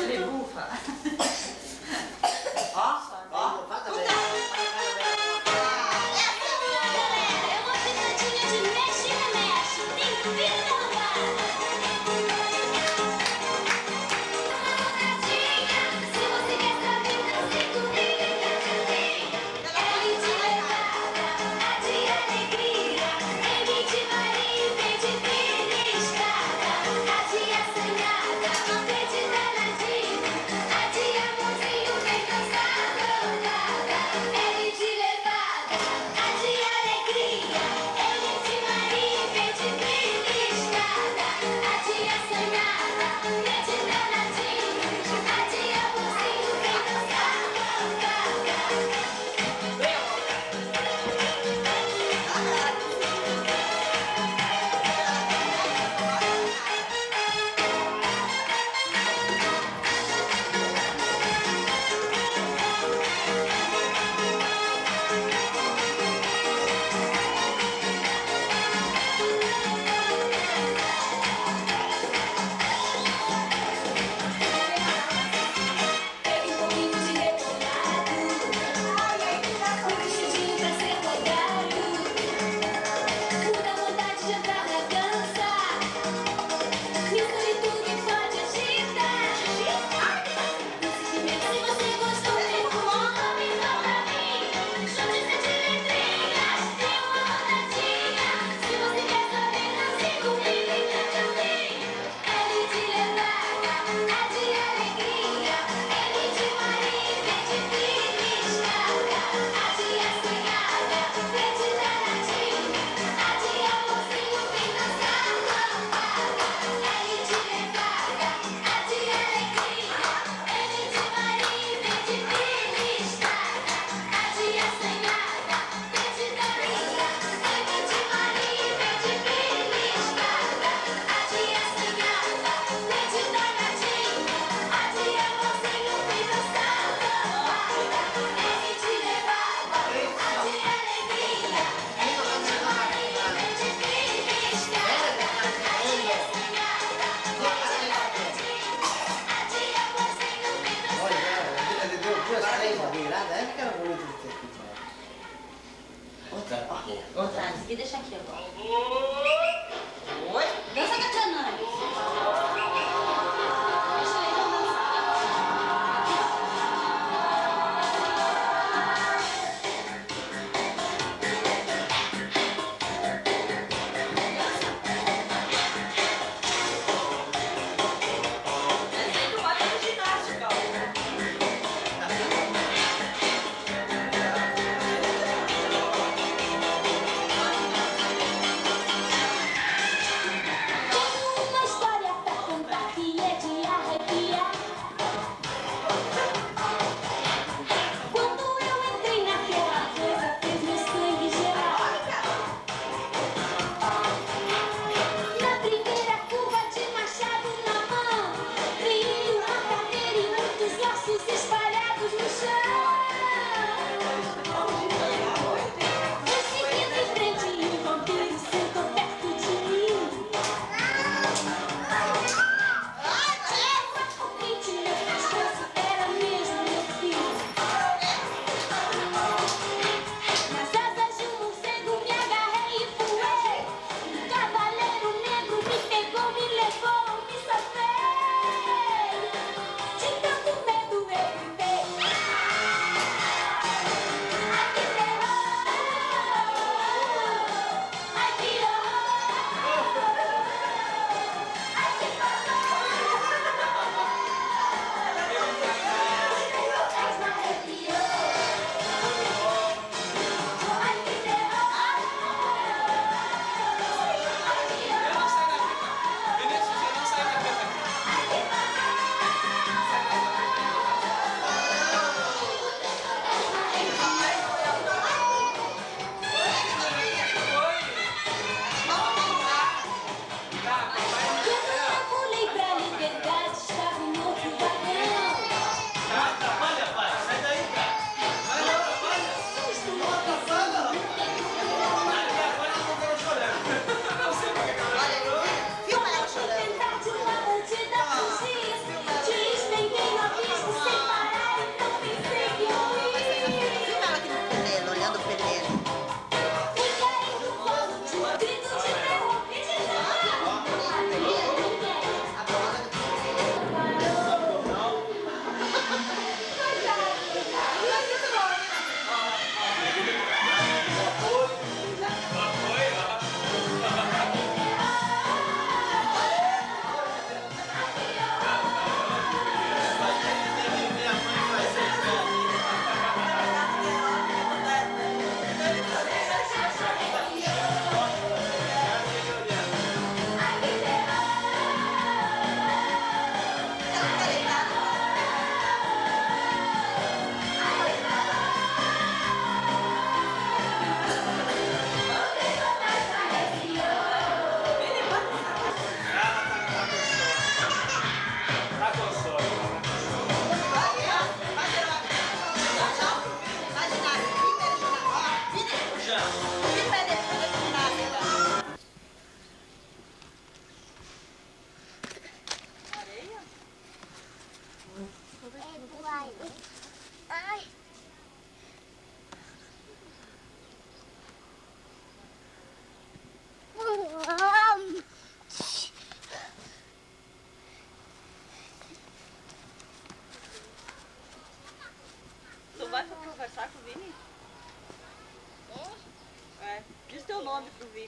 Ele bufa. Outra, me deixa aqui agora. Oi? Dança com a tia Nani. Deixa eu ir dançar.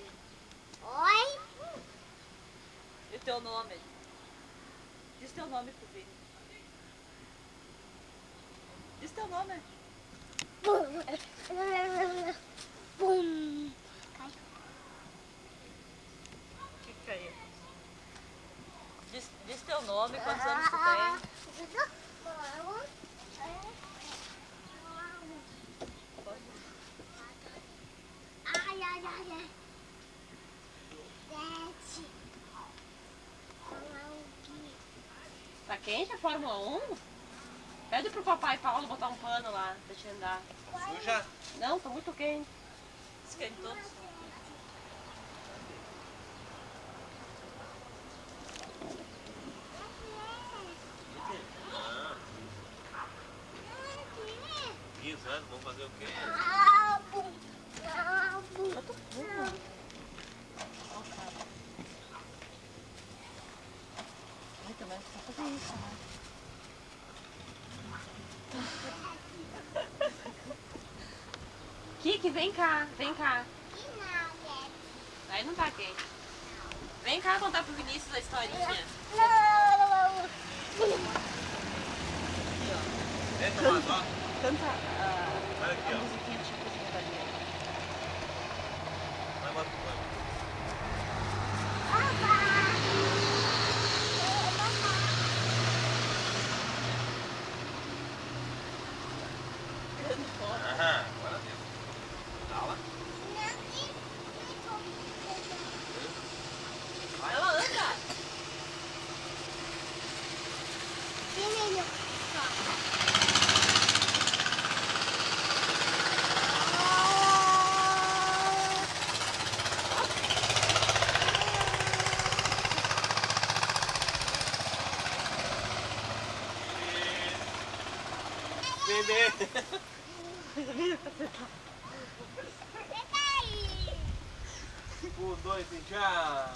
Vini. Oi? E o teu nome? Diz teu nome pro Vini. Diz teu nome. Pum. Pum. Caiu. O que caiu? Diz teu nome, quantos anos tu tem. Ai, ai, ai, ai. 7. Tá quente a Fórmula 1? Pede pro papai Paulo botar um pano lá pra te andar. Suja? Não, tá muito quente. Esquentou. Ah, 15 anos, vamos fazer o quê? Ai, também precisa fazer isso, né? Kiki, vem cá, vem cá. Aí não tá quente. Vem cá contar pro Vinícius a historinha. Entra, mas ó. Canta Olha aqui, a ó. musiquinha do Chapeuzinho da Lia. Vai, bota o pano. Aham, agora deu. Fala. Ela anda. Bebê. Um, dois e já.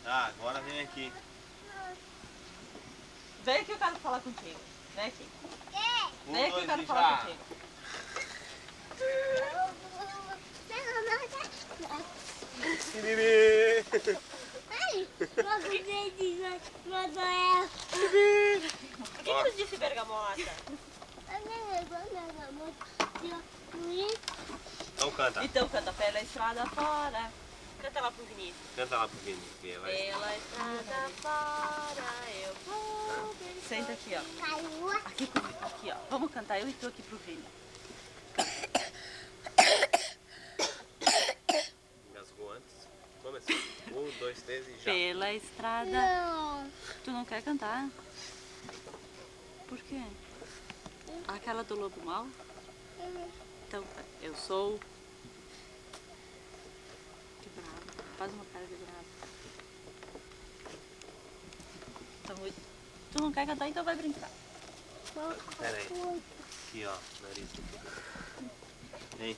Tá, agora vem aqui. Vem aqui, eu quero falar contigo. Vem aqui. Um, Vem aqui, eu dois quero e falar já. contigo. Bebê. Por que tu disse bergamota? Então canta. Então canta pela estrada fora. Canta lá pro Vinícius. Canta lá pro Vini. Que vai. Pela estrada fora eu vou. Senta aqui, ó. Aqui comigo, aqui, ó. Vamos cantar eu e tu aqui pro Vini. Engasgou antes. Começou. Um, dois, três e já. Pela estrada. Não. Tu não quer cantar? Por quê? Aquela do lobo mau? Então, eu sou... Que bravo. Faz uma cara de bravo. Então, tu não quer cantar, então vai brincar. Pera aí. Aqui, ó. Nariz. Vem.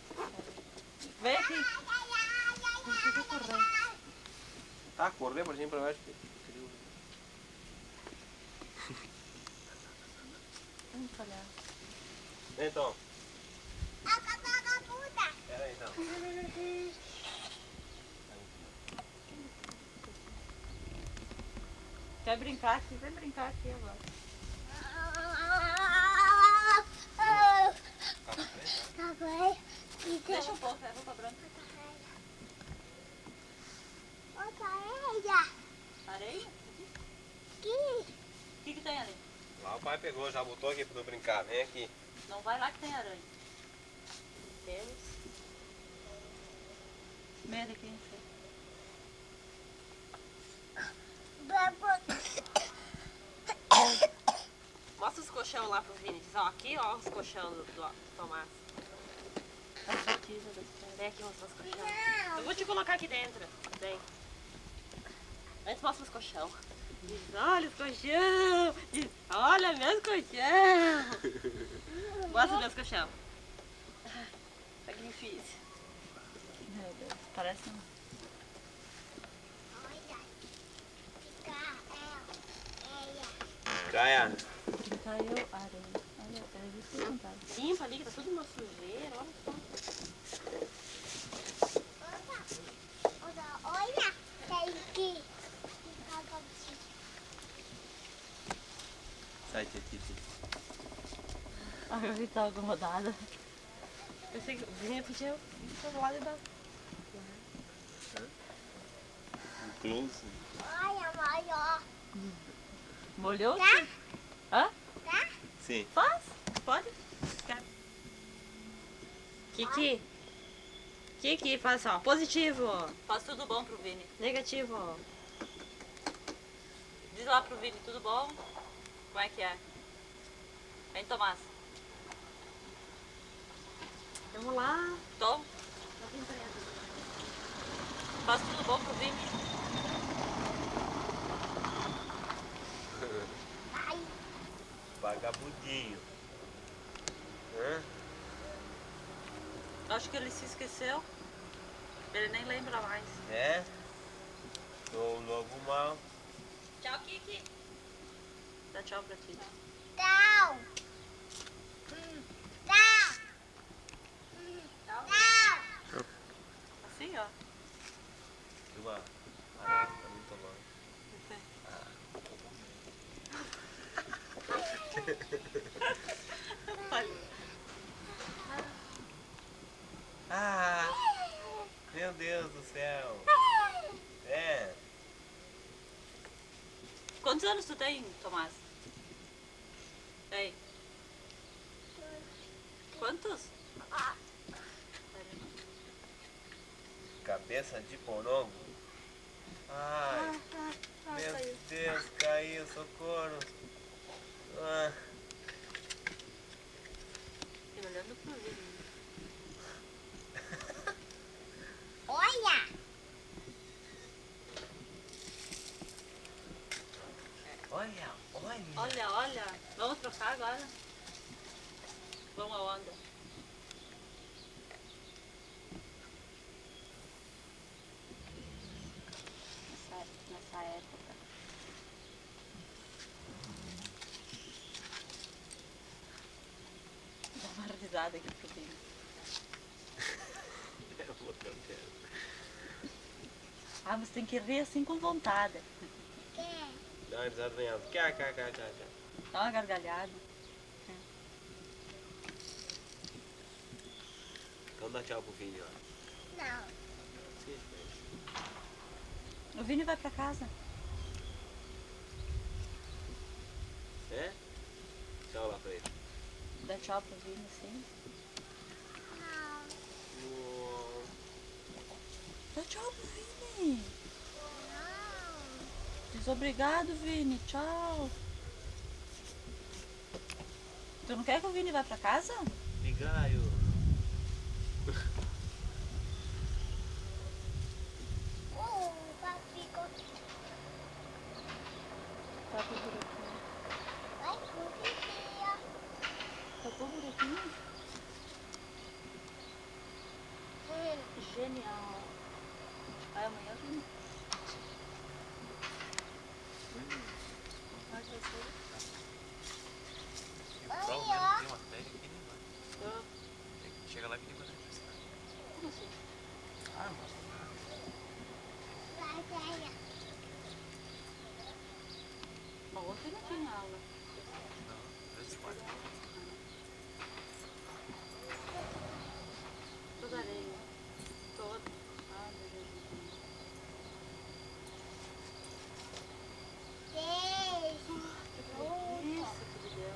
Vem aqui. Precisa correr. Tá, correr pra cima e pra baixo. Vamos olhar. Então. Pera aí, então. Quer brincar aqui? Vem brincar aqui agora. Deixa um pouco, é roupa branca. Areia? O que tem ali? Lá o pai pegou, já botou aqui pra tu brincar. Vem aqui. Não vai lá que tem aranha. Tênis. Meia de quem foi? Mostra os colchão lá pro Vini. Diz, ó, aqui, ó, os colchão do Tomás. As botijas das pedras. Vem aqui mostrar os colchão. Eu vou te colocar aqui dentro. Vem. Antes mostra os colchão. Diz, olha os colchão. Diz, olha meus colchão. Mostra meus colchão. Tá que difícil. Meu Deus, parece um... Caia. Caiu areia. Olha, era isso que eu contava. Limpa ali, que tá tudo uma sujeira, olha só. Olha, tem aqui. Sai, Titi. Ai, eu tava incomodada. Pensei que o Vini podia ir pro lado da... Close. Olha, maior. Molhou? Tá? Hã? Tá? Sim. Faz? Pode? Kiki. Kiki, faz ó. Positivo. Faz tudo bom pro Vini. Negativo. Diz lá pro Vini, tudo bom? Como é que é? Vem, Tomás. Vamos lá. Tom, faz tudo bom pro Vini? Vai. Vagabundinho. Hã? Acho que ele se esqueceu. Ele nem lembra mais. É? Tô logo mal. Tchau, Kiki. Dá tchau pra ti. Tchau. Tchau. Tchau. Assim, ó. Uma. Ah, tá muito longe. Olha. Ah! Meu Deus do céu! É! Quantos anos tu tem, Tomás? Ei. Quantos? Cabeça de porongo? Ai! Meu Caiu. Deus, caiu, socorro! Ah, Ele olhando pro Vini. Olha. olha, olha! Olha, olha. Vamos trocar agora? Vamos aonde? Nessa época. Dá uma risada aqui pro Vini. Eu vou cantar. Ah, mas tem que rir assim com vontade. Quer? Dá uma risada bem alta. Cá. Dá uma gargalhada. Então dá tchau pro Vini, ó. Não. Sim, O Vini vai pra casa. é? Tchau lá pra ele. Dá tchau pro Vini, sim. Não. Uou. Dá tchau pro Vini. Não. Diz obrigado, Vini. Tchau. Tu não quer que o Vini vá pra casa? Vigário. Ficou. Tá pro buraquinho. Vai pro vizinho. Tá pro buraquinho? Genial. Aí amanhã eu vim. Vai ser. Provavelmente tem uma matéria que nem vai. Ah, Tem que chegar lá que nem vai na universidade. como assim? Ah, mas Vai, vai. Bom, ontem não tinha aula. não, vezes quatro. Toda areia. Toda. Ai, meu Deus do céu. Seis. Isso que me deu.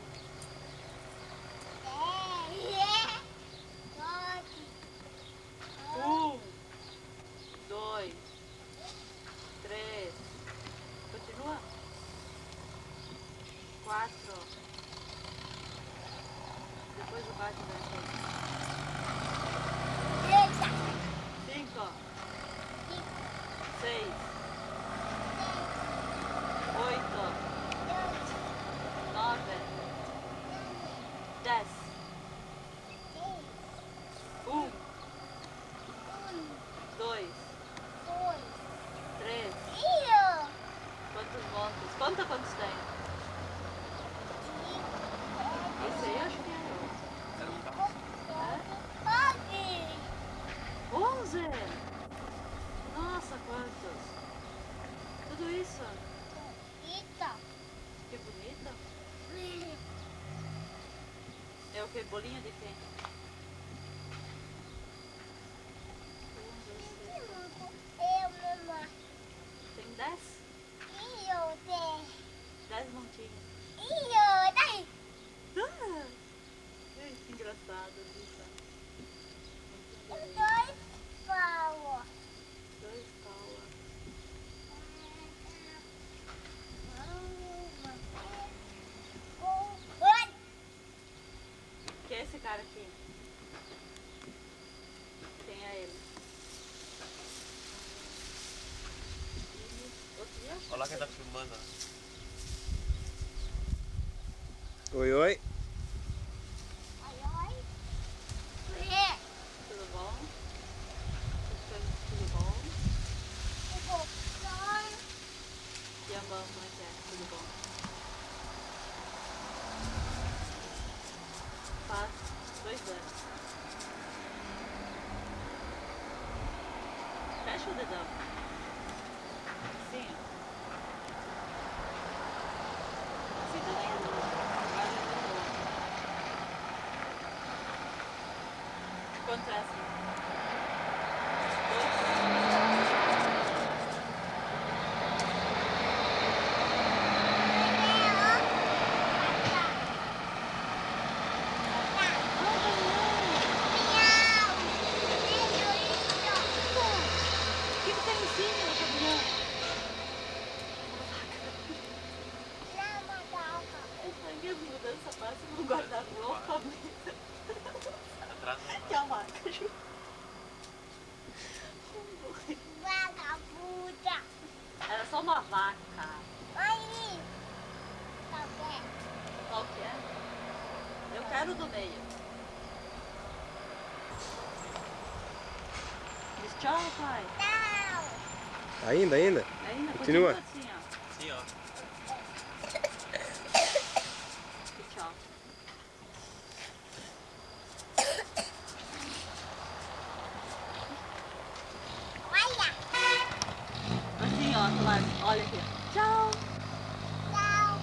2, 3. Continua. 4. Depois o bate vai ser. 5. 6. 8. 9. 10. 1, 2, 3. Quantos montes? Conta quantos tem? Bolinho de quem? Eu, mamãe. Tem 10? E eu tenho. 10 montinhos. E eu tenho. Ah, que engraçado isso. Dois pau. 2 Paula. Que é esse cara aqui? Quem é ele? Outro dia? Olha lá quem tá filmando. Oi, oi. Tudo bom? Tudo bom? E a mamãe quer? Tudo bom? Faz 2 anos. Fecha o dedão. Sim. Assim também. Agora eu vou. Quanto é assim? 2? O que tem em cima do caminhão? Ai, minha mudança passa no guarda-roupa. Atrás não. Que a vaca, Ju. Vagabunda. Era só uma vaca. Aí. Tá bem. Qual que é? Eu quero do meio. Diz tchau, pai. Não. Ainda? Ainda Continua. assim, ó. Sim, ó. E tchau. Olha. Assim, ó, do lado. Olha aqui. Tchau. Não.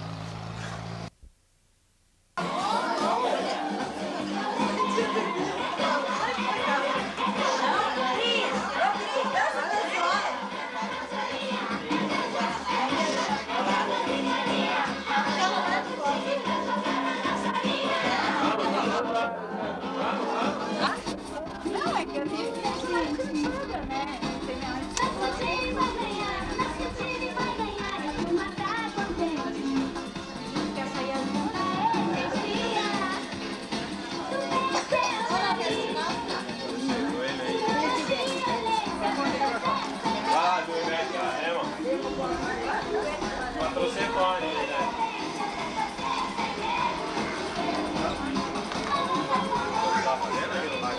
Você vai ganhar, você vai ganhar, a turma tá contente. Que essa aí é Ah, do Ivete, é, mano. Patrocínio, né? Tá fazendo aquilo lá?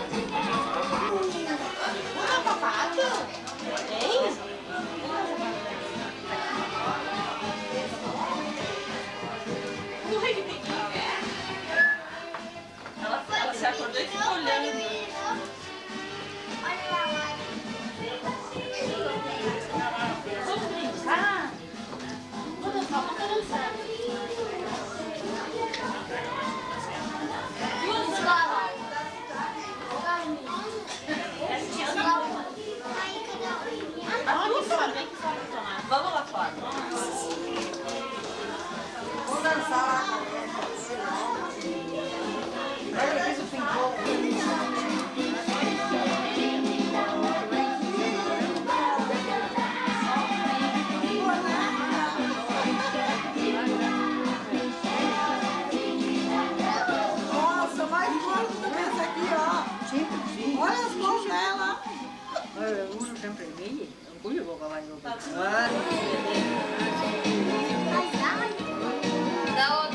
Ela se acordou e ficou olhando. Vamos brincar? Vou dançar, vamos dançar. Duas anos. A tua fora, vem que fora tomar. Vamos lá fora. Vamos dançar lá. Eu fiz o ping-pong. Nossa, mais forte do que essa aqui, ó. Olha as mãos dela. Uno sempre meglio, non voglio che vai. Da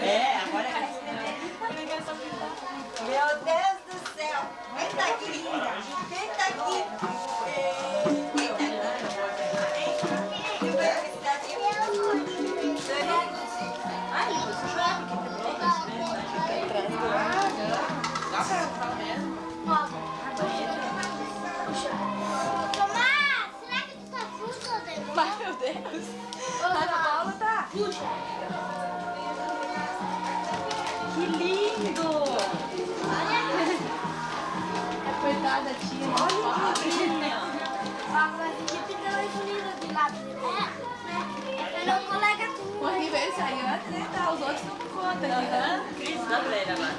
É, agora vai escrever. Meu Deus do céu. Vem daqui, linda. Vem daqui. Tomás, será que tu tá sujo, Deus? Ai, meu Deus. A Paula tá. Que lindo. Coitada, tia. Olha A Brasinha fica mais bonita de lado. É um colega tu. o aniversariante, né? Tá, os outros não contam. Cris, dá pra ele agora.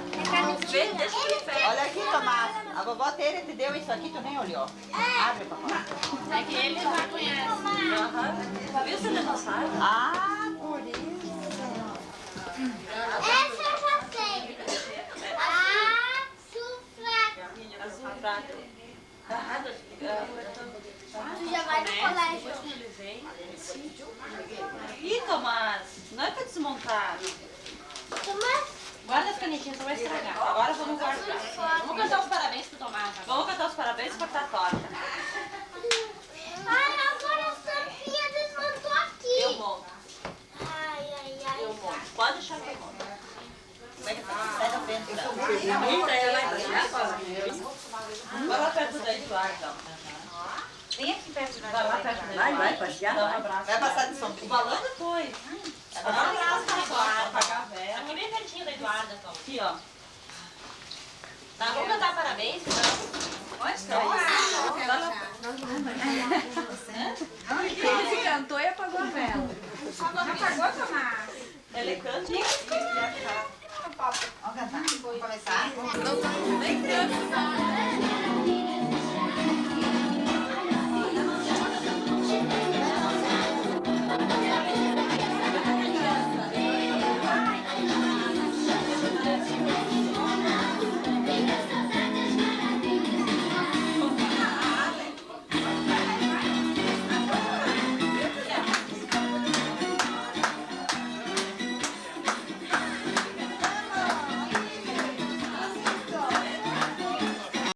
Vê, deixa ele em pé. Olha aqui, Tomás. A vovó Tere te deu isso aqui, tu nem olhou. Abre, papai. É que ele já conhece. Aham. Viu seu aniversário? Ah, por isso. Essa eu já sei. Azul prato. Tu já vai no colégio. Ih, Tomás, não é pra desmontar. Tomás, Guarda as canetinhas, só vai estragar. Agora vamos guardar. Vamos cantar os parabéns pro Tomás. Vamos cantar os parabéns e cortar a torta. ai, agora a Sofia desmontou aqui. Eu monto. Ai, ai, ai. Eu monto. Pode deixar que eu monto. Sai da frente. Vai lá perto da Eduarda. Vem aqui perto de nós. Vai lá perto da Eduarda. Vai passear? Dá um abraço. Vai passar de O sombrinha. balão depois. Dá um abraço pra Eduarda. Apagar a vela. Aqui bem pertinho da Eduarda, Tom. Aqui, ó. Tá, vamos cantar parabéns, então? Onde está? Ele cantou e apagou a vela. Apagou, Tomás? Ele canta e Vamos cantar. Vamos começar? Não, nem criança.